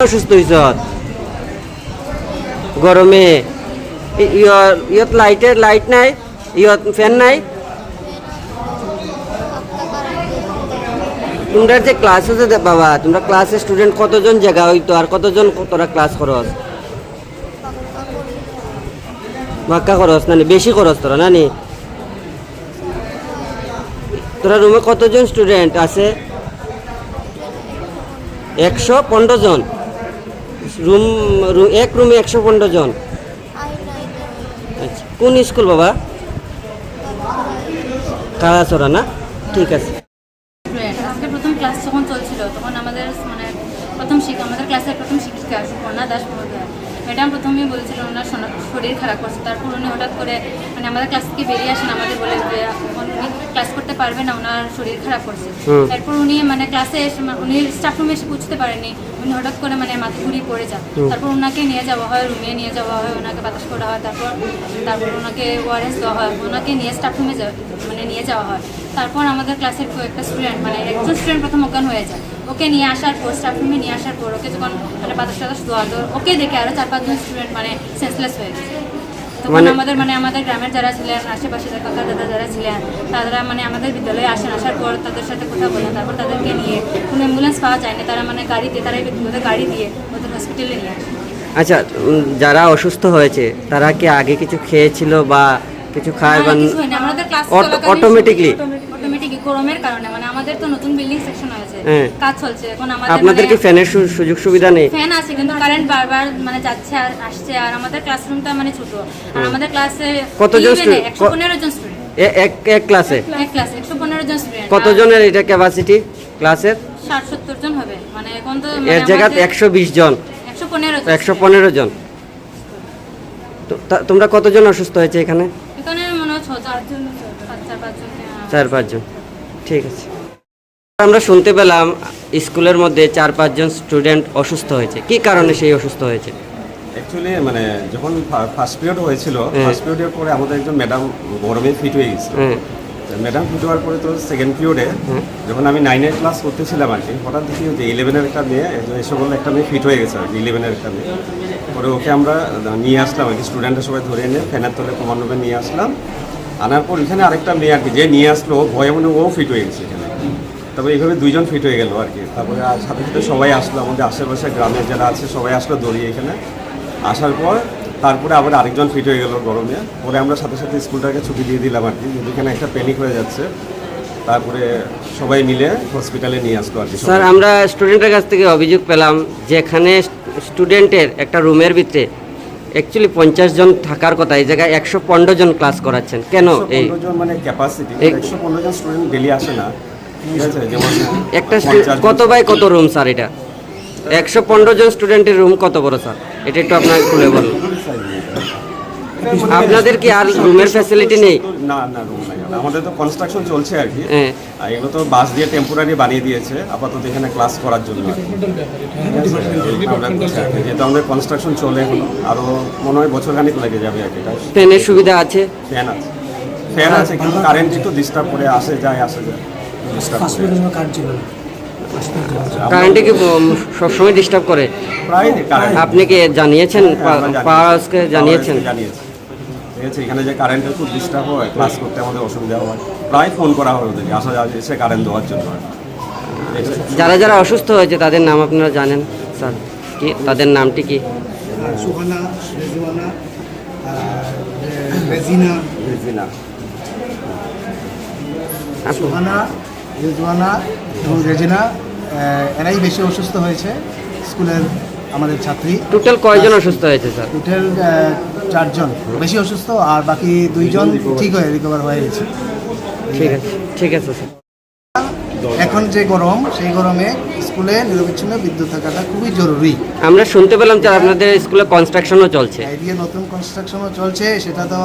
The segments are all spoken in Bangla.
অসুস্থ হয়েছ গরমে? ইয়ত লাইট নাই, ইয়ত ফ্যান নাই। তোমরা যে ক্লাস হচ্ছে বাবা, তোমরা ক্লাসে স্টুডেন্ট কতজন জায়গা হইতো আর কতজন তোরা ক্লাস করস? মাক্কা করস নানি? বেশি করস তোরা নানি? তোরা রুমে কতজন স্টুডেন্ট আছে? 115 জন। এক রুমে 115 জন। আচ্ছা, কোন স্কুল বাবা? কালাচড়া না? ঠিক আছে। আজকে প্রথম ক্লাস যখন চলছিল তখন আমাদের আমাদের ক্লাসের প্রথম শিক্ষিকা সুপর্ণা দাস মহোদয়া ম্যাডাম প্রথমেই বলছিল ওনার শরীর খারাপ করছে। তারপর উনি হঠাৎ করে আমাদের ক্লাস থেকে বেরিয়ে আসেন, আমাদের বলে যে উনি ক্লাস করতে পারবে না, ওনার শরীর খারাপ করছে। তারপর উনি ক্লাসে এসে উনি স্টাফ রুমে এসে বুঝতে পারেনি, উনি হঠাৎ করে মাথা ঘুরিয়ে পড়ে যান। তারপর ওনাকে নিয়ে যাওয়া হয়, রুমে নিয়ে যাওয়া হয়, ওনাকে বাতাস করা হয়। তারপর ওনাকে ওআরএস দেওয়া হয়, ওনাকে নিয়ে স্টাফ রুমে নিয়ে যাওয়া হয়। তারপর আমাদের ক্লাসের একটা স্টুডেন্ট একজন স্টুডেন্ট প্রথম অজ্ঞান হয়ে যায়। ওকে নিয়ে আসার পর স্টাফ রুমে নিয়ে আসার পর ওকে যখন বাতাস টাতাস দেওয়া তো ওকে দেখে আরও 4-5 জন স্টুডেন্ট সেন্সলেস হয়ে গেছে। তখন আমাদের গ্রামের যারা ছিলেন, আশেপাশে কাকা দাদা যারা ছিলেন, তারা আমাদের বিদ্যালয়ে আসার পর তাদের সাথে কথা বলেন। তারপর তাদেরকে নিয়ে কোনো অ্যাম্বুলেন্স পাওয়া যায় না, তারা গাড়িতে তারাই ব্যক্তিগত গাড়ি দিয়ে ওদের হসপিটালে নিয়ে আসে। আচ্ছা, যারা অসুস্থ হয়েছে তারা কি আগে কিছু খেয়েছিল বা কিছু খায়? অটোমেটিকলি গরমের কারণে আমাদের তো নতুন বিল্ডিং সেকশন হয়েছে, কাজ চলছে এখন। আপনাদের কি ফ্যানের সুযোগ সুবিধা নেই? ফ্যান আছে কিন্তু কারেন্ট বারবার যাচ্ছে আর আসছে। আর আমাদের ক্লাসরুমটা ছোট। আর আমাদের ক্লাসে কতজন? 115 জন স্টুডেন্ট এক ক্লাসে 115 জন স্টুডেন্ট। কতজনের এটা ক্যাপাসিটি ক্লাসের? 60-70 জন হবে। এখন তো এর জায়গায় 120 জন, 115 জন। তোমরা কতজন অসুস্থ হয়েছে এখানে? এখানে মনে হয় 4-5 জন। 4-5 জন, ঠিক আছে। আমরা শুনতে পেলাম স্কুলের মধ্যে 4-5 জন স্টুডেন্ট অসুস্থ হয়েছে। কি কারণে সেই অসুস্থ হয়েছে? অ্যাকচুয়ালি যখন ফার্স্ট পিরিয়ড হয়েছিল, ফার্স্ট পিরিয়ডের পরে আমাদের একজন ম্যাডাম গরমে ফিট হয়ে গেছে। ম্যাডাম ফিট হওয়ার পরে তো সেকেন্ড পিরিয়ডে যখন আমি 9-এর ক্লাস করতেছিলাম আর কি, হঠাৎ দেখি যে 11-এর একটা মেয়ে এসে বললো একটা মেয়ে ফিট হয়ে গেছে আর কি, 11-এর একটা মেয়ে। পরে ওকে আমরা নিয়ে আসলাম আর কি, স্টুডেন্টরা সবাই ধরে এনে ফ্যানের তলে কমান্ড রুমে নিয়ে আসলাম। আনার পর এখানে আরেকটা মেয়ে আর কি যে নিয়ে আসলো, ভয়ে ও ফিট হয়ে গেছে এখানে। তারপরে এইভাবে 2 জন ফিট হয়ে গেল আর কি। তারপরে সাথে সাথে সবাই আসলো, আমাদের আশেপাশে গ্রামের যারা আছে সবাই আসলো দৌড়িয়ে এখানে। আসার পর তারপরে আবার আরেকজন ফিট হয়ে গেল গরমে। পরে আমরা সাথে সাথে স্কুলটাকে ছুটি দিয়ে দিলাম আর কি, যদি এখানে একটা প্যানিক হয়ে যাচ্ছে। তারপরে সবাই মিলে হসপিটালে নিয়ে আসলো আর কি। স্যার, আমরা স্টুডেন্টের কাছ থেকে অভিযোগ পেলাম যেখানে স্টুডেন্টের একটা রুমের ভিতরে অ্যাকচুয়ালি 50 জন থাকার কথা, এই জায়গায় 115 জন ক্লাস করাচ্ছেন কেন? এই 115 জন ক্যাপাসিটি, 115 জন স্টুডেন্ট ডেলি আসে না, ঠিক আছে? যেমন একটা কত বাই কত রুম স্যার? এটা 115 জন স্টুডেন্টের রুম কত বড় স্যার? এটা একটু আপনাকে খুলে বলুন। আপনাদের কি আর রুমের ফ্যাসিলিটি নেই? না না, রুম নাই। আমাদের তো কনস্ট্রাকশন চলছে আর কি। আর এগুলো তো বাস দিয়ে টেম্পোরারি বানিয়ে দিয়েছে আপাতত এখানে ক্লাস করার জন্য। যেহেতু আমাদের কনস্ট্রাকশন চলে, এখন আরও মনে হয় বছরখানিক লেগে যাবে আর কি। ফ্যানের সুবিধা আছে? ফ্যান আছে কিন্তু কারেন্ট একটু ডিস্টার্ব করে, আসে যায়। কারেন্টে কি সবসময় ডিস্টার্ব করে? প্রায় কারেন্ট আপনি কি জানিয়েছেন, জানিয়েছি। পাওয়ার হাউসকে জানিয়েছেন? জানিয়েছি, ঠিক আছে। এখানে যে কারেন্টের খুব ডিস্টার্ব হয়, ক্লাস করতে আমাদের অসুবিধা হয়, প্রায় ফোন করা হয় ওদেরকে আসা এসে কারেন্ট দেওয়ার জন্য। যারা যারা অসুস্থ হয়েছে তাদের নাম আপনারা জানেন স্যার? কি তাদের নামটি কি? সুহানা, রেজওয়ানা, রেজিনা, রেজিনা। সুহানা, রেজওয়ানা এবং রেজিনা এরাই বেশি অসুস্থ হয়েছে স্কুলের আমাদের ছাত্রী। টোটাল কয়জন অসুস্থ হয়েছে স্যার? টোটাল 4 জন বেশি অসুস্থ, আর বাকি 2 জন ঠিক হয়ে রিকভার হয়ে গেছে। ঠিক আছে, ঠিক আছে স্যার। এখন যে গরম, সেই গরমে স্কুলে নিরবিচ্ছিন্ন বিদ্যুৎ থাকাটা খুবই জরুরি। আমরা শুনতে পেলাম যে আপনাদের স্কুলে কনস্ট্রাকশনও চলছে। এদিকে নতুন কনস্ট্রাকশনও চলছে, সেটা তো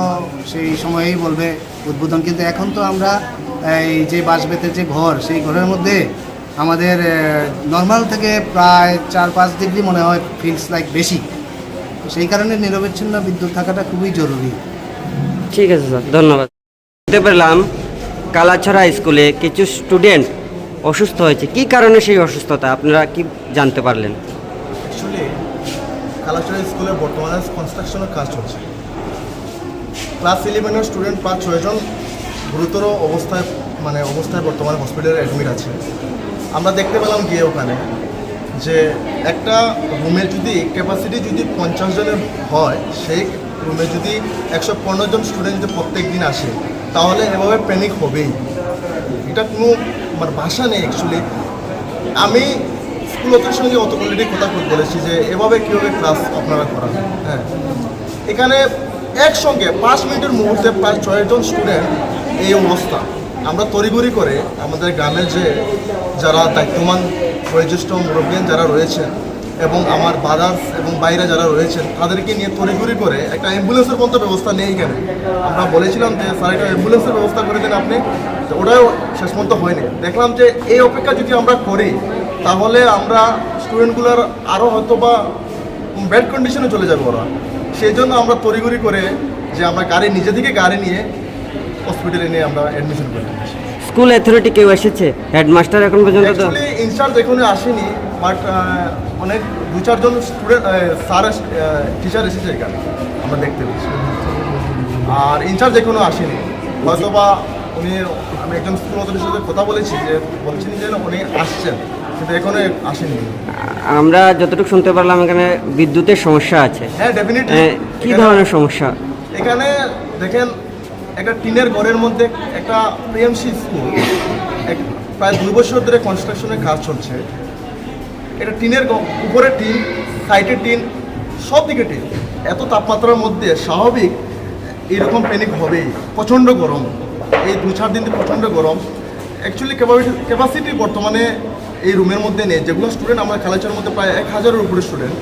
সেই সময়েই বলবে উদ্বোধন। কিন্তু এখন তো আমরা এই যে বাঁশবেতের যে ঘর, সেই ঘরের মধ্যে আমাদের নর্মাল থেকে প্রায় 4-5 ডিগ্রি মনে হয় ফিলস লাইক বেশি। তো সেই কারণে নিরবিচ্ছিন্ন বিদ্যুৎ থাকাটা খুবই জরুরি। ঠিক আছে স্যার, ধন্যবাদ। শুনতে পেলাম কালাছড়া স্কুলে কিছু স্টুডেন্ট অসুস্থ হয়েছে। কি কারণে সেই অসুস্থতা আপনারা কি জানতে পারলেন? অ্যাকচুয়ালি কালাচড়া স্কুলে বর্তমানে কনস্ট্রাকশনের কাজ চলছে। ক্লাস 11-এর স্টুডেন্ট 5-6 জন গুরুতর অবস্থায় বর্তমানে হসপিটালে অ্যাডমিট আছে। আমরা দেখতে পেলাম গিয়ে ওখানে যে একটা রুমের যদি ক্যাপাসিটি যদি 50 জনের হয়, সেই রুমে যদি 115 জন স্টুডেন্ট যদি প্রত্যেক দিন আসে, তাহলে এভাবে প্যানিক হবেই। এটা কোনো আমার ভাষা নেই অ্যাকচুয়ালি। আমি স্কুলের সঙ্গে অত অলরেডি কথা বলেছি যে এভাবে কীভাবে ক্লাস আপনারা করান। হ্যাঁ, এখানে একসঙ্গে 5 মিনিটের মুহূর্তে প্রায় 6 জন স্টুডেন্ট এই অবস্থা। আমরা তড়িঘড়ি করে আমাদের গ্রামের যারা দায়িত্বমান বয়োজ্যেষ্ঠ মুরব্বীন যারা রয়েছেন এবং আমার ব্রাদার্স এবং বাইরে যারা রয়েছেন, তাদেরকে নিয়ে তড়িঘড়ি করে একটা অ্যাম্বুলেন্সের মতো ব্যবস্থা নেই এখানে। আমরা বলেছিলাম যে স্যার একটা অ্যাম্বুলেন্সের ব্যবস্থা করে দেন আপনি, তো ওটাও শেষ পর্যন্ত হয়নি। দেখলাম যে এই অপেক্ষা যদি আমরা করি, তাহলে আমরা স্টুডেন্টগুলোর আরও হয়তো বা ব্যাড কন্ডিশনে চলে যাবে ওরা। সেই জন্য আমরা তড়িঘড়ি করে যে আমরা নিজে থেকে গাড়ি নিয়ে হসপিটালে নিয়ে আমরা অ্যাডমিশন করি। স্কুল অথরিটি কেউ এসেছে? হেডমাস্টার এখন পর্যন্ত তো অ্যাকচুয়ালি ইনচার্জ এখনো আসেনি, বাট অনেক 2-4 জন স্টুডেন্ট স্যার টিচার এসেছে এখানে আমরা দেখতে পেয়েছি। আর ইনচার্জ এখনো আসেনি, হয়তো বা আমি একজন স্কুল অথরিটির সাথে কথা বলছেন যে উনি আসছেন, কিন্তু এখনো আসেনি। আমরা যতটুকু শুনতে পারলাম এখানে বিদ্যুতের সমস্যা আছে। হ্যাঁ, ডেফিনেটলি। কি ধরনের সমস্যা? এখানে দেখেন, একটা টিনের ঘরের মধ্যে একটা প্রিএমসি স্কুল, প্রায় 2 বছর ধরে কনস্ট্রাকশনের কাজ চলছে। এটা টিনের উপরে টিন, সাইডে টিন, সব দিকে টিন। এত তাপমাত্রার মধ্যে স্বাভাবিক এরকম প্যানিক হবেই। প্রচণ্ড গরম, এই 2-4 দিন প্রচণ্ড গরম। অ্যাকচুয়ালি ক্যাপাসিটি বর্তমানে এই রুমের মধ্যে নেই। যেগুলো স্টুডেন্ট আমার কালেজের মধ্যে প্রায় 1000-এর উপরে স্টুডেন্ট,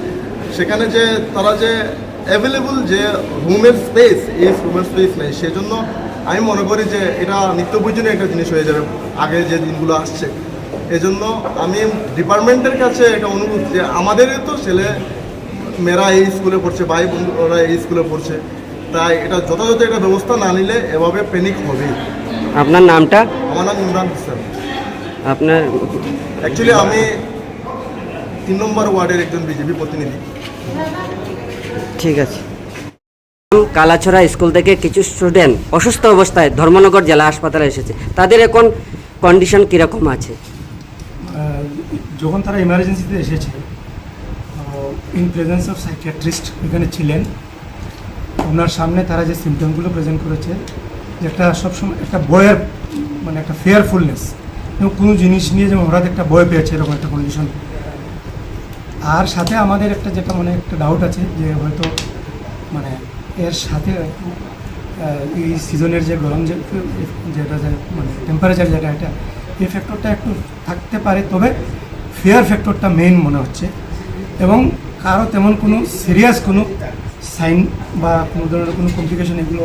সেখানে যে তারা যে অ্যাভেলেবল যে রুমের স্পেস, এই রুমের স্পেস নেই। সেজন্য আমি মনে করি যে এটা নিত্য প্রয়োজনীয় একটা জিনিস হয়ে যাবে আগে যে দিনগুলো আসছে। এজন্য আমি ডিপার্টমেন্টের কাছে একটা অনুরোধ যে আমাদেরই তো ছেলে মেয়েরা এই স্কুলে পড়ছে, ভাই বন্ধুরা এই স্কুলে পড়ছে, তাই এটা যথাযথ একটা ব্যবস্থা না নিলে এভাবে প্যানিক হবে। আপনার নামটা? আমার নাম ইমরান হোসেন। আপনার? অ্যাকচুয়ালি আমি 3 নম্বর ওয়ার্ডের একজন বিজেপি প্রতিনিধি। ঠিক আছে। কালাছড়া স্কুল থেকে কিছু স্টুডেন্ট অসুস্থ অবস্থায় ধর্মনগর জেলা হাসপাতালে এসেছে। তাদের এখন কন্ডিশন কীরকম আছে? যখন তারা ইমার্জেন্সিতে এসেছে, ইন প্রেজেন্স অফ সাইকিয়াট্রিস্ট এখানে ছিলেন, ওনার সামনে তারা যে সিমটমগুলো প্রেজেন্ট করেছে, যে একটা সবসময় একটা ভয়ের একটা ফেয়ারফুলনেস, এবং কোনো জিনিস নিয়ে যেমন হঠাৎ একটা ভয় পেয়েছে, এরকম একটা কন্ডিশন। আর সাথে আমাদের একটা যেটা একটা ডাউট আছে যে হয়তো এর সাথে এই সিজনের যে গরম যেটা টেম্পারেচার যেটা এটা, এই ফ্যাক্টরটা একটু থাকতে পারে। তবে ফিয়ার ফ্যাক্টরটা মেইন মনে হচ্ছে, এবং কারো তেমন কোনো সিরিয়াস কোনো সাইন বা কোনো ধরনের কোনো কমপ্লিকেশন এগুলো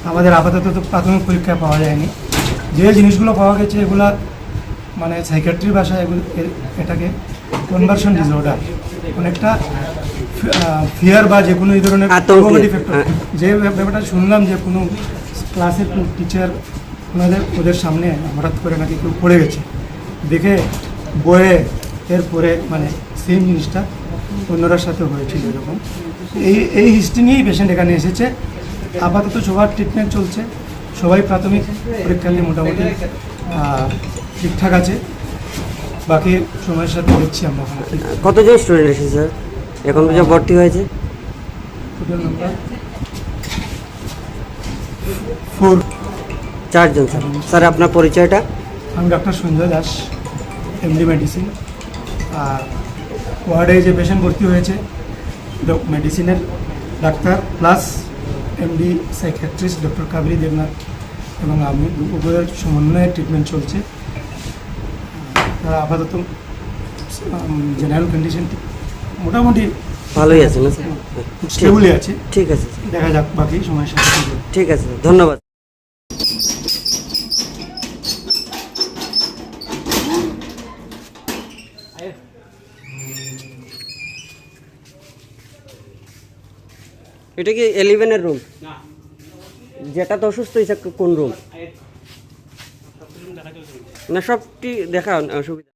আমাদের আপাতত তো প্রাথমিক পরীক্ষায় পাওয়া যায়নি। যে জিনিসগুলো পাওয়া গেছে এগুলা সাইকিয়াট্রির ভাষায় এটাকে কনভার্সন ডিসঅর্ডার, অনেকটা ফিয়ার বা যে কোনো এই ধরনের ফ্যাক্টর। যে ব্যাপারটা শুনলাম যে কোনো ক্লাসের টিচার ওদের সামনে হঠাৎ করে নাকি কেউ পড়ে গেছে, দেখে বয়ে এরপরে মানে সেম জিনিসটা অন্যরার সাথে হয়েছিল এরকম। এই হিস্ট্রি নিয়েই পেশেন্ট এখানে এসেছে। আপাতত সবার ট্রিটমেন্ট চলছে, সবাই প্রাথমিক পরীক্ষা দিয়ে মোটামুটি ঠিকঠাক আছে। বাকি সময়ের সাথে দেখছি আমরা ওখানে কি কতজন স্টুডেন্ট এসেছে স্যার এখন পর্যন্ত ভর্তি হয়েছে? Total number 4। 4 জন স্যার। স্যার আপনার পরিচয়টা? আমি doctor Sanjay Das, MD medicine. আর ওয়ার্ডে যে পেশেন্ট ভর্তি হয়েছে মেডিসিনের doctor plus MD psychiatrist doctor Kaveri Debnath এবং আমি উভয়ের সমন্বয়ে ট্রিটমেন্ট চলছে। আপাতত জেনারেল কন্ডিশন মোটামুটি ভালোই আছে না স্যার? স্টেবলই আছে। ঠিক আছে স্যার, দেখা যাক বাকি সময়ের সাথে কি হয়। ঠিক আছে স্যার, ধন্যবাদ। এটা কি 11-এর রুম? যেটা তো অসুস্থ হয়েছে কোন রুম? না সবটি দেখা অসুবিধা।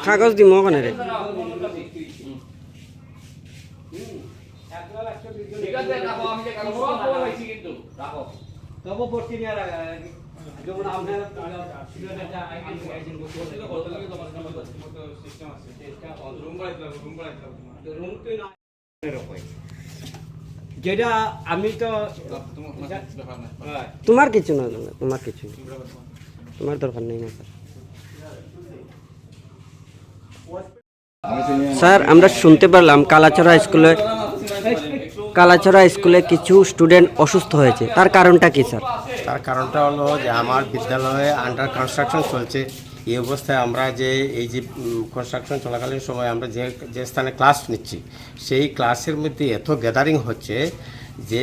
কাগজ দি মগনে রে। যেটা আমি তো তোমার কিছু না, তোমার কিছু না, তোমার দরকার নেই না স্যার। স্যার আমরা শুনতে পারলাম কালাচড়া স্কুলে কিছু স্টুডেন্ট অসুস্থ হয়েছে, তার কারণটা কি স্যার? তার কারণটা হলো যে আমার বিদ্যালয়ে আন্ডার কনস্ট্রাকশন চলছে। এই অবস্থায় আমরা যে এই যে কনস্ট্রাকশন চলাকালীন সময় আমরা যে স্থানে ক্লাস নিচ্ছি সেই ক্লাসের মধ্যে এত গ্যাদারিং হচ্ছে যে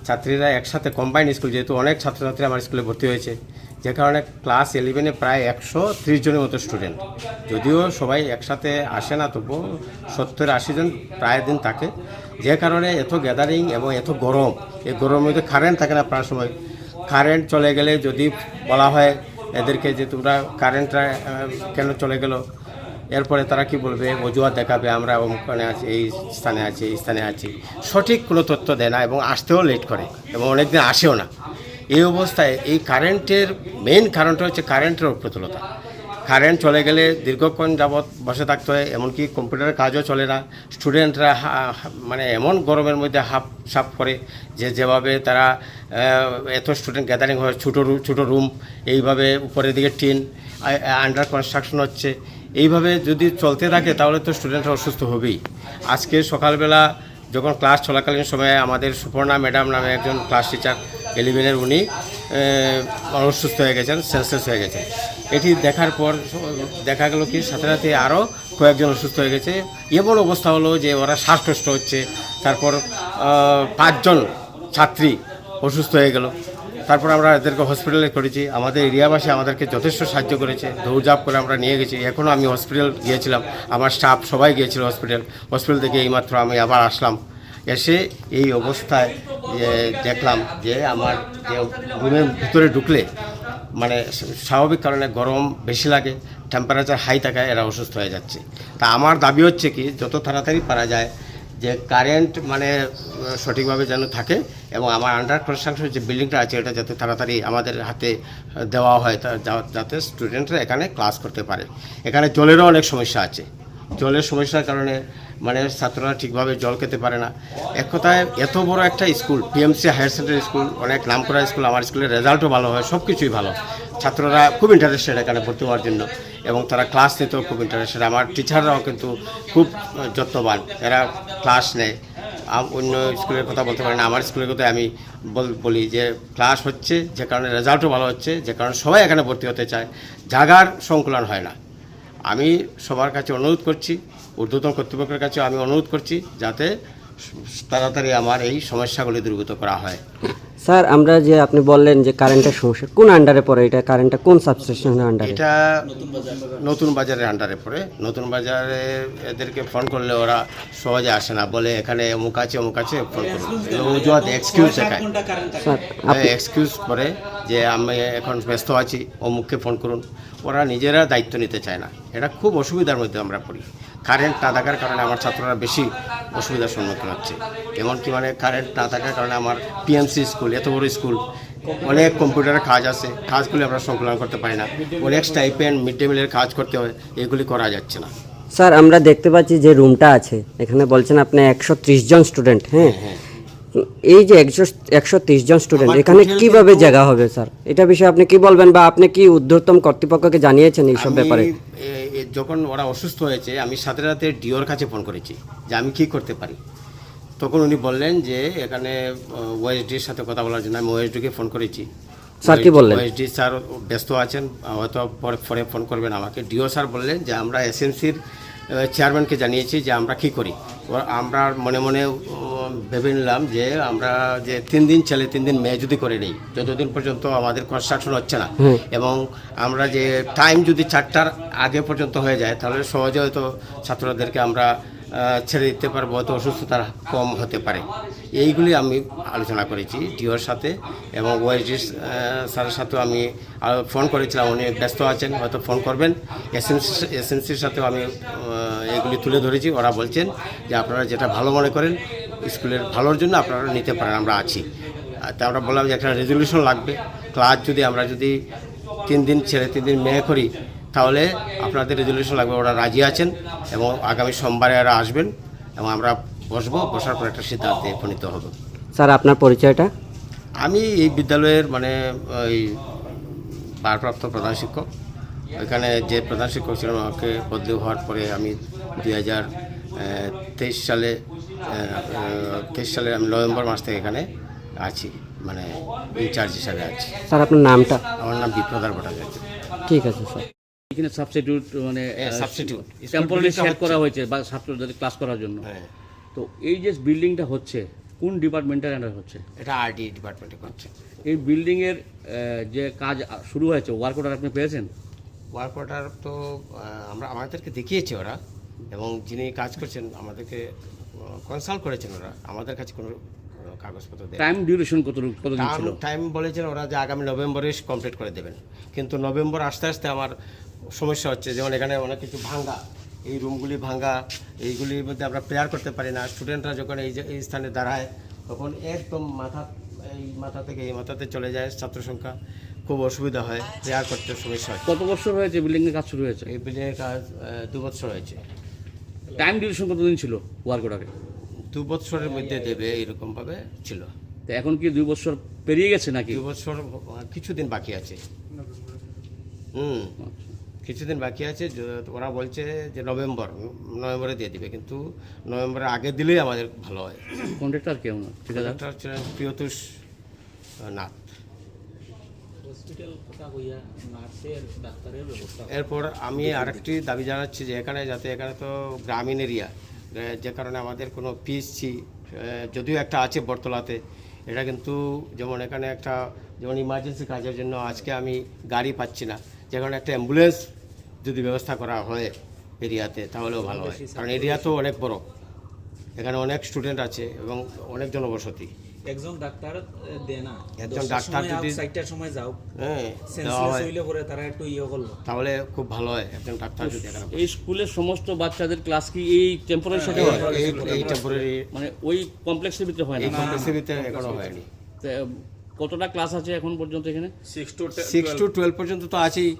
ছাত্রীরা একসাথে কম্বাইন্ড স্কুল, যেহেতু অনেক ছাত্রছাত্রী আমার স্কুলে ভর্তি হয়েছে, যে কারণে ক্লাস 11-এ প্রায় 130 জনের মতো স্টুডেন্ট। যদিও সবাই একসাথে আসে না, তবুও 70-80 জন প্রায় দিন থাকে, যে কারণে এত গ্যাদারিং এবং এত গরম। এই গরমের মধ্যে কারেন্ট থাকে না প্রায় সময়। কারেন্ট চলে গেলে যদি বলা হয় এদেরকে যে তোমরা কারেন্টটা কেন চলে গেল, এরপরে তারা কি বলবে, অজুহাত দেখাবে আমরা ওখানে আছি, এই স্থানে আছি, এই স্থানে আছি, সঠিক কোনো তথ্য দেয় না এবং আসতেও লেট করে এবং অনেকদিন আসেও না। এই অবস্থায় এই কারেন্টের মেইন কারণটা হচ্ছে কারেন্টের অপ্রতুলতা। কারেন্ট চলে গেলে দীর্ঘক্ষণ যাবৎ বসে থাকতে হয়, এমনকি কম্পিউটারের কাজও চলে না। স্টুডেন্টরা মানে এমন গরমের মধ্যে সাপ করে যেভাবে তারা এত স্টুডেন্ট গ্যাদারিং হয়, ছোটো রুম, এইভাবে উপরের দিকে টিন, আন্ডার কনস্ট্রাকশন হচ্ছে, এইভাবে যদি চলতে থাকে তাহলে তো স্টুডেন্টরা অসুস্থ হবেই। আজকে সকালবেলা যখন ক্লাস চলাকালীন সময়ে আমাদের সুপর্ণা ম্যাডাম নামে একজন ক্লাস টিচার 11-এর, উনি অসুস্থ হয়ে গেছেন, সেন্সলেস হয়ে গেছেন। এটি দেখার পর দেখা গেল কি সাথে সাথে আরও কয়েকজন অসুস্থ হয়ে গেছে। এমন অবস্থা হলো যে ওরা শ্বাসকষ্ট হচ্ছে। তারপর 5 জন ছাত্রী অসুস্থ হয়ে গেল। তারপর আমরা এদেরকে হসপিটালে করেছি। আমাদের এরিয়াবাসী আমাদেরকে যথেষ্ট সাহায্য করেছে, দৌড়ঝাঁপ করে আমরা নিয়ে গেছি। এখনও আমি হসপিটাল গিয়েছিলাম, আমার স্টাফ সবাই গিয়েছিল হসপিটাল থেকে এইমাত্র আমি আবার আসলাম। এসে এই অবস্থায় দেখলাম যে আমার যে রুমের ভিতরে ঢুকলে মানে স্বাভাবিক কারণে গরম বেশি লাগে, টেম্পারেচার হাই থাকায় এরা অসুস্থ হয়ে যাচ্ছে। তা আমার দাবি হচ্ছে কি যত তাড়াতাড়ি পারা যায় যে কারেন্ট মানে সঠিকভাবে যেন থাকে এবং আমার আন্ডার কনস্ট্রাকশন যে বিল্ডিংটা আছে এটা যাতে তাড়াতাড়ি আমাদের হাতে দেওয়া হয়, যাতে স্টুডেন্টরা এখানে ক্লাস করতে পারে। এখানে জলেরও অনেক সমস্যা আছে। জলের সমস্যার কারণে মানে ছাত্ররা ঠিকভাবে জল খেতে পারে না। এক কথায় এত বড় একটা school, PMC higher secondary school, অনেক নামকরা স্কুল, আমার স্কুলের রেজাল্টও ভালো হয়, সব কিছুই ভালো। ছাত্ররা খুব ইন্টারেস্টেড এখানে ভর্তি হওয়ার জন্য এবং তারা ক্লাস নিতেও খুব ইন্টারেস্টেড। আমার টিচাররাও কিন্তু খুব যত্নবান, এরা ক্লাস নেয়। অন্য স্কুলের কথা বলতে পারি না, আমার স্কুলের কথা আমি বলি যে ক্লাস হচ্ছে, যে কারণে রেজাল্টও ভালো হচ্ছে, যে কারণে সবাই এখানে ভর্তি হতে চায়। জায়গার সংকুলন হয় না। আমি সবার কাছে অনুরোধ করছি, ঊর্ধ্বতন কর্তৃপক্ষের কাছে আমি অনুরোধ করছি যাতে তাড়াতাড়ি আমার এই সমস্যাগুলি দূরীভূত করা হয়। স্যার আমরা যে আপনি বললেন যে কারেন্টের সমস্যা কোন আন্ডারে পড়ে, এটা কারেন্টটা কোন সাবস্টেশনের আন্ডারে? এটা নতুন বাজারের আন্ডারে পড়ে। নতুন বাজারে এদেরকে ফোন করলে ওরা সহজে আসে না, বলে এখানে অমুক আছে ফোন করুন, অজুহাত এক্সকিউজ দেখায়, স্যার এক্সকিউজ করে যে আমি এখন ব্যস্ত আছি, অমুককে ফোন করুন। ওরা নিজেরা দায়িত্ব নিতে চায় না। এটা খুব অসুবিধার মধ্যে আমরা পড়ি। কারেন্ট না থাকার কারণে আমার ছাত্ররা বেশি অসুবিধার সম্মুখীন হচ্ছে। এমনকি মানে কারেন্ট না থাকার কারণে আমার পিএমসি স্কুল, এত বড় স্কুল, অনেক কম্পিউটারের কাজ আছে, কাজগুলি আমরা সংকলন করতে পারি না। অনেক স্টাইপেন্ড, মিড ডে মিলের কাজ করতে হয়, এগুলি করা যাচ্ছে না। স্যার আমরা দেখতে পাচ্ছি যে রুমটা আছে, এখানে বলছেন আপনি 130 জন স্টুডেন্ট, হ্যাঁ, এই যে 130 জন স্টুডেন্ট, আমার এখানে total কিভাবে কিন্তু- জায়গা হবে স্যার? এটা বিষয়ে আপনি কি বলবেন, বা আপনি কি ঊর্ধ্বতম কর্তৃপক্ষকে জানিয়েছেন এইসব ব্যাপারে? যখন ওরা অসুস্থ হয়েছে, আমি সাথে রাতে ডিওর কাছে ফোন করেছি যে আমি কি করতে পারি। তখন উনি বললেন যে এখানে ওএসডির সাথে কথা বলার জন্য। আমি ওএসডিকে ফোন করেছি। স্যার কি বললেন? ওএসডি স্যার ব্যস্ত আছেন, হয়তো পরে ফোন করবেন আমাকে। ডিও স্যার বললেন যে আমরা এসএমসির চেয়ারম্যানকে জানিয়েছি যে আমরা কি করি। আমরা মনে মনে ভেবে নিলাম যে আমরা যে 3 দিন ছেলে 3 দিন মেয়ে যদি করে নেই, যতদিন পর্যন্ত আমাদের কনস্ট্রাকশন হচ্ছে না, এবং আমরা যে টাইম যদি 4টার আগে পর্যন্ত হয়ে যায়, তাহলে সহজে হয়তো ছাত্রদেরকে আমরা ছেড়ে দিতে পারবো, হয়তো অসুস্থতা কম হতে পারে। এইগুলি আমি আলোচনা করেছি ডিওর সাথে, এবং ওএসডি স্যারের সাথেও আমি ফোন করেছিলাম। উনি ব্যস্ত আছেন, হয়তো ফোন করবেন। এসএমসির সাথেও আমি এইগুলি তুলে ধরেছি। ওরা বলছেন যে আপনারা যেটা ভালো মনে করেন স্কুলের ভালোর জন্য আপনারা নিতে পারেন, আমরা আছি। তা আমরা বললাম যে একটা রেজলিউশন লাগবে। ক্লাস যদি আমরা 3 দিন ছেড়ে 3 দিন মেয়ে করি, তাহলে আপনাদের রেজলিউশন লাগবে। ওরা রাজি আছেন, এবং আগামী সোমবারে ওরা আসবেন, এবং আমরা বসার পর একটা সিদ্ধান্তে উপনীত হব। স্যার আপনার পরিচয়টা? আমি এই বিদ্যালয়ের মানে ওই ভারপ্রাপ্ত প্রধান শিক্ষক। এখানে যে প্রধান শিক্ষক ছিলেন আমাকে বদলি হওয়ার পরে আমি 2023 সালে আমি নভেম্বর মাস থেকে এখানে আছি, মানে ইনচার্জ হিসাবে আছি। স্যার আপনার নামটা? আমার নাম বিপ্রদার ভট্টাচার্য। ঠিক আছে স্যার। এখানে সাবস্টিটিউট মানে সাবস্টিটিউট টেম্পোরারি শেয়ার করা হয়েছে বা ছাত্রদের ক্লাস করার জন্য। হ্যাঁ, তো এই যে বিল্ডিংটা হচ্ছে কোন ডিপার্টমেন্টের আন্ডার হচ্ছে? এটা আরডি ডিপার্টমেন্টে করছে। এই বিল্ডিংয়ের যে কাজ শুরু হয়েছে, ওয়ার্ক অর্ডার আপনি পেয়েছেন? ওয়ার্ক অর্ডার তো আমাদেরকে দেখিয়েছে ওরা, এবং যিনি কাজ করছেন আমাদেরকে কনসাল্ট করেছেন ওরা। আমাদের কাছে কোনো কাগজপত্র দেয়। টাইম ডিউরেশন কতদিন ছিল? টাইম বলেছেন ওরা যে আগামী নভেম্বরে কমপ্লিট করে দেবেন, কিন্তু নভেম্বর আসতে আসতে আমার সমস্যা হচ্ছে। যেমন এখানে অনেক কিছু ভাঙ্গা, এই রুমগুলি ভাঙ্গা, এইগুলির মধ্যে আমরা প্রেয়ার করতে পারি না। স্টুডেন্টরা যখন এই স্থানে দাঁড়ায়, তখন একদম মাথা থেকে এই মাথাতে চলে যায় ছাত্র সংখ্যা, খুব অসুবিধা হয়, প্রেয়ার করতে সমস্যা হয়। কত বছর হয়েছে বিল্ডিংয়ের কাজ শুরু হয়েছে? এই বিল্ডিংয়ের কাজ 2 বছর হয়েছে। টাইম ডিউরেশন কতদিন ছিল ওয়ার্ক অর্ডারে? 2 বছরের মধ্যে দেবে এরকমভাবে ছিল। তো এখন কি 2 বছর পেরিয়ে গেছে নাকি? 2 বছর কিছুদিন বাকি আছে। কিছুদিন বাকি আছে। ওরা বলছে যে নভেম্বরে দিয়ে দিবে, কিন্তু নভেম্বরের আগে দিলেই আমাদের ভালো হয়। কন্ট্রাক্টর কেমন? ঠিক আছে। একটা হচ্ছে প্রিয়তোষ নাথ। এরপর আমি আরেকটি দাবি জানাচ্ছি যে এখানে তো গ্রামীণ এরিয়া, যে কারণে আমাদের কোনো পিএসসি যদিও একটা আছে বটতলাতে, এটা কিন্তু যেমন এখানে যেমন ইমার্জেন্সি কাজের জন্য আজকে আমি গাড়ি পাচ্ছি না, যে কারণে একটা অ্যাম্বুলেন্স যদি ব্যবস্থা করা হয় এরিয়াতে তাহলেও ভালো হয়। কারণ এরিয়া তো অনেক বড়, এখানে অনেক স্টুডেন্ট আছে এবং অনেক জনবসতি। একজন ডাক্তার দেয় না, একজন ডাক্তার যদি 4টার সময় যাও, হ্যাঁ সেন্সলেস হইলে পরে তারা একটু করলো, তাহলে খুব ভালো হয় একজন ডাক্তার যদি এখানে। এই স্কুলের সমস্ত বাচ্চাদের ক্লাস কি এই টেম্পোরারি সাথে হয়? এই টেম্পোরারি মানে ওই কমপ্লেক্সের ভিতরে হয় না? এই কমপ্লেক্সের ভিতরে এখনো হয়নি। তো কতটা ক্লাস আছে এখন পর্যন্ত এখানে? 6 to 12 পর্যন্ত তো আছেই।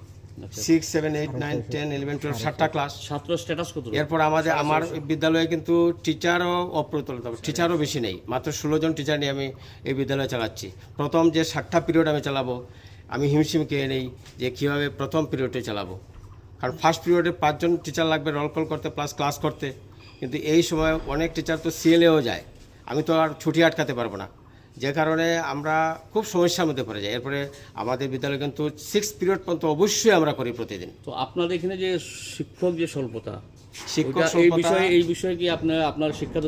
6, 7, 8, 9, 10, 11, 12 7টা ক্লাস। ছাত্র স্ট্যাটাস কত? এরপর আমার বিদ্যালয়ে কিন্তু টিচারও অপ্রচলিত, টিচারও বেশি নেই। মাত্র 16 জন টিচার নিয়ে আমি এই বিদ্যালয়ে চালাচ্ছি। প্রথম যে 7টা পিরিয়ড আমি চালাবো, আমি হিমশিম খেয়ে নেই যে কীভাবে প্রথম পিরিয়ডে চালাবো। কারণ ফার্স্ট পিরিয়ডে 5 জন টিচার লাগবে রোল কল করতে প্লাস ক্লাস করতে, কিন্তু এই সময় অনেক টিচার তো সিএলএও যায়, আমি তো আর ছুটি আটকাতে পারবো না, যে কারণে আমরা খুব সমস্যার মধ্যে পড়ে যাই। এরপরে আমাদের বিদ্যালয়ে কিন্তু 6 পিরিয়ড পর্যন্ত অবশ্যই আমরা করি প্রতিদিন। তো আপনাদের এখানে যে শিক্ষক যে স্বল্পতা, শিক্ষক এই বিষয়ে কি আপনার শিক্ষা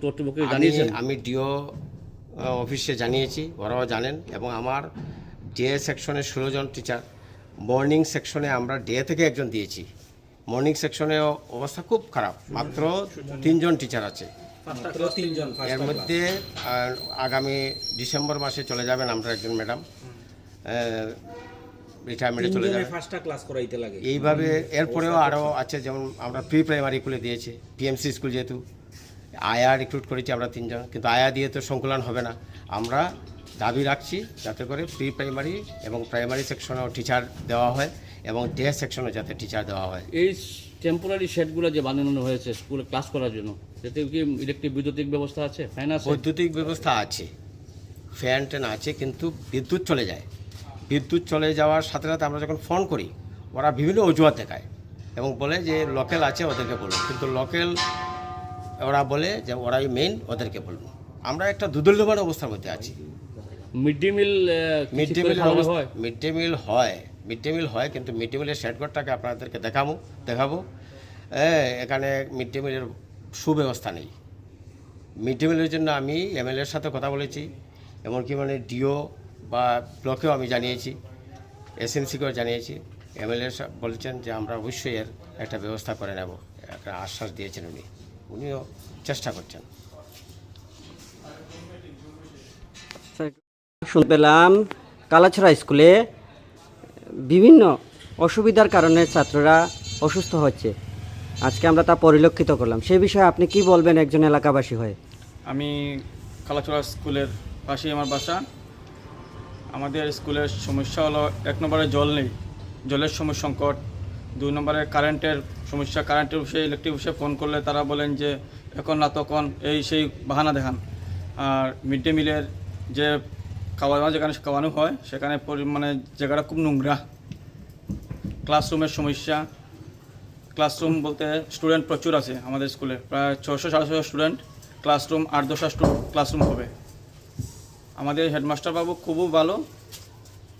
কর্তৃপক্ষকে জানিয়েছেন? আমি ডিও অফিসে জানিয়েছি, ওরাও জানেন। এবং আমার ডে সেকশনে 16 জন টিচার, মর্নিং সেকশনে আমরা ডে থেকে একজন দিয়েছি। মর্নিং সেকশনে অবস্থা খুব খারাপ, মাত্র 3 জন টিচার আছে। মাত্র 3 জন এর মধ্যে আগামী ডিসেম্বর মাসে চলে যাবেন আমরা একজন ম্যাডাম, রিটায়ারমেন্টে চলে যাবে। ফার্স্টটা ক্লাস করাইতে লাগে এইভাবে এরপরেও আরও আছে, যেমন আমরা প্রি প্রাইমারি স্কুলে দিয়েছি, পিএমসি স্কুল যেহেতু আয়া রিক্রুট করেছি আমরা 3 জন, কিন্তু আয়া দিয়ে তো সংকুলন হবে না। আমরা দাবি রাখছি যাতে করে প্রি প্রাইমারি এবং প্রাইমারি সেকশনেও টিচার দেওয়া হয় এবং ডে সেকশনে যাতে টিচার দেওয়া হয়। এই টেম্পোরারি শেডগুলো যে বানানো হয়েছে স্কুলে ক্লাস করার জন্য, এতে কি ইলেকট্রিক বৈদ্যুতিক ব্যবস্থা আছে? ফ্যান আছে? বৈদ্যুতিক ব্যবস্থা আছে, ফ্যান ট্যান আছে, কিন্তু বিদ্যুৎ চলে যায়। বিদ্যুৎ চলে যাওয়ার সাথে সাথে আমরা যখন ফোন করি, ওরা বিভিন্ন অজুহাত দেখায় এবং বলে যে লোকাল আছে ওদেরকে বলুন, কিন্তু লোকাল ওরা বলে যে ওরাই মেইন, ওদেরকে বলুন। আমরা একটা দুদুল্যমান অবস্থার মধ্যে আছি। Mid day meal mid day meal হয়, মিড ডে মিল হয়, মিড ডে মিল হয়, কিন্তু মিড ডে মিলের শেডঘরটাকে আপনাদেরকে দেখাবো। এখানে মিড ডে মিলের সুব্যবস্থা নেই। মিড ডে মিলের জন্য আমি এমএলএর সাথে কথা বলেছি, এমনকি মানে ডিও বা ব্লকেও আমি জানিয়েছি, এসএমসিকেও জানিয়েছি। এমএলএ বলছেন যে আমরা অবশ্যই এর একটা ব্যবস্থা করে নেব, একটা আশ্বাস দিয়েছেন উনিও চেষ্টা করছেন। শুনতে পেলাম কালাছড়া স্কুলে বিভিন্ন অসুবিধার কারণে ছাত্ররা অসুস্থ হচ্ছে। আজকে আমরা তা পরিলক্ষিত করলাম। সেই বিষয়ে আপনি কি বলবেন একজন এলাকাবাসী হয়ে? আমি কালাচড়া স্কুলের পাশেই আমার বাসা। আমাদের স্কুলের সমস্যা হলো 1 নম্বরে জল নেই, জলের সমস্যা সংকট। 2 নম্বরে কারেন্টের সমস্যা, কারেন্টের বিষয়ে ইলেকট্রিক বিষয়ে ফোন করলে তারা বলেন যে এখন না তখন এই সেই বাহানা দেখান। আর মিড ডে মিলের যে খাওয়ানো যেখানে খাওয়ানো হয় সেখানে মানে জায়গাটা খুব নোংরা। ক্লাসরুমের সমস্যা, ক্লাসরুম বলতে স্টুডেন্ট প্রচুর আছে আমাদের স্কুলে, প্রায় 600-650 স্টুডেন্ট, ক্লাসরুম 8-10টা ক্লাসরুম হবে। আমাদের হেডমাস্টার বাবু খুবই ভালো,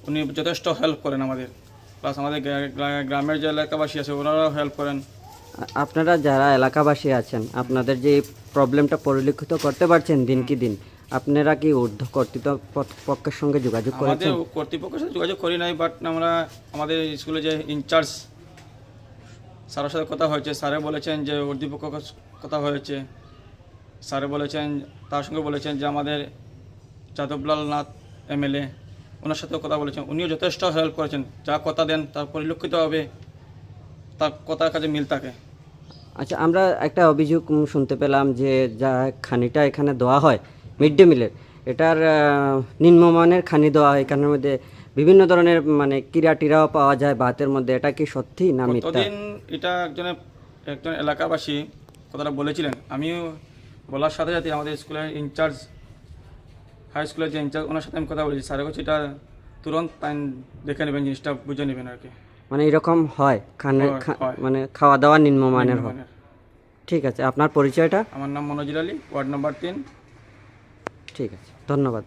উনি যথেষ্ট হেল্প করেন আমাদের, প্লাস আমাদের গ্রামের যে এলাকাবাসী আছে ওনারাও হেল্প করেন। আপনারা যারা এলাকাবাসী আছেন, আপনাদের যে প্রবলেমটা পরিলক্ষিত করতে পারছেন দিন কি দিন, আপনারা কি ঊর্ধ্ব কর্তৃপক্ষের সঙ্গে যোগাযোগ আমাদের করেছেন? কর্তৃপক্ষের সাথে যোগাযোগ করি নাই, বাট আমরা আমাদের স্কুলে যে ইনচার্জ স্যারের সাথে কথা হয়েছে, স্যারে বলেছেন যে কর্তৃপক্ষ কথা হয়েছে, স্যারে বলেছেন, তার সঙ্গে বলেছেন যে আমাদের যাদবলাল নাথ এমএলএ, ওনার সাথেও কথা বলেছেন, উনিও যথেষ্ট হেল্প করেছেন। যা কথা দেন তার পরিলক্ষিত হবে, তার কথার কাছে মিল থাকে। আচ্ছা, আমরা একটা অভিযোগ শুনতে পেলাম যে যা খানিটা এখানে দেওয়া হয় মিড ডে মিলের, এটার নিম্নমানের খানি দেওয়া হয়, এখানের মধ্যে বিভিন্ন ধরনের মানে টিরাও পাওয়া যায় ভাতের মধ্যে। এটা কি সত্যি না মিথ্যা? কতদিন এটা একজন এলাকাবাসী কথাটা বলেছিলেন, আমিও বলার সাথে সাথে আমাদের স্কুলের ইনচার্জ, হাই স্কুলের যে ইনচার্জ, ওনার সাথে আমি কথা বলেছি। স্যারের কাছে এটা তুরন্ত দেখে নেবেন, জিনিসটা বুঝে নেবেন আর কি। মানে এরকম হয় মানে খাওয়া দাওয়া নিম্নমানের হয়। ঠিক আছে, আপনার পরিচয়টা? আমার নাম মনোজির আলী, ওয়ার্ড নম্বর 3। ঠিক আছে, ধন্যবাদ।